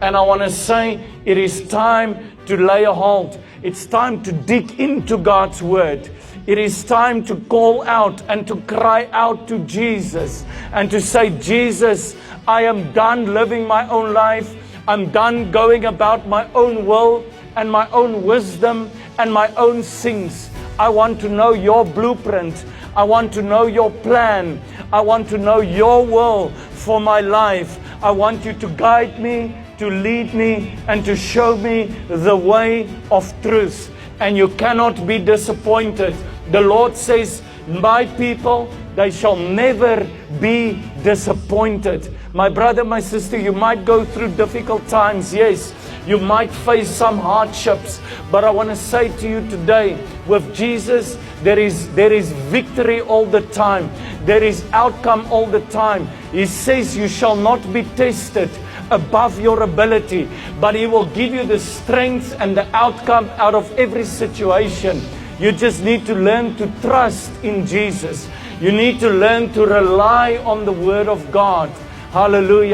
And I want to say it is time to lay a hold. It's time to dig into God's word. It is time to call out and to cry out to Jesus and to say, Jesus, I am done living my own life. I'm done going about my own will and my own wisdom and my own things. I want to know your blueprint. I want to know your plan. I want to know your will for my life. I want you to guide me, to lead me, and to show me the way of truth. And you cannot be disappointed. The Lord says, my people, they shall never be disappointed. My brother, my sister, you might go through difficult times, yes. You might face some hardships, but I want to say to you today, with Jesus, there is victory all the time. There is outcome all the time. He says you shall not be tested above your ability, but He will give you the strength and the outcome out of every situation. You just need to learn to trust in Jesus. You need to learn to rely on the Word of God. Hallelujah.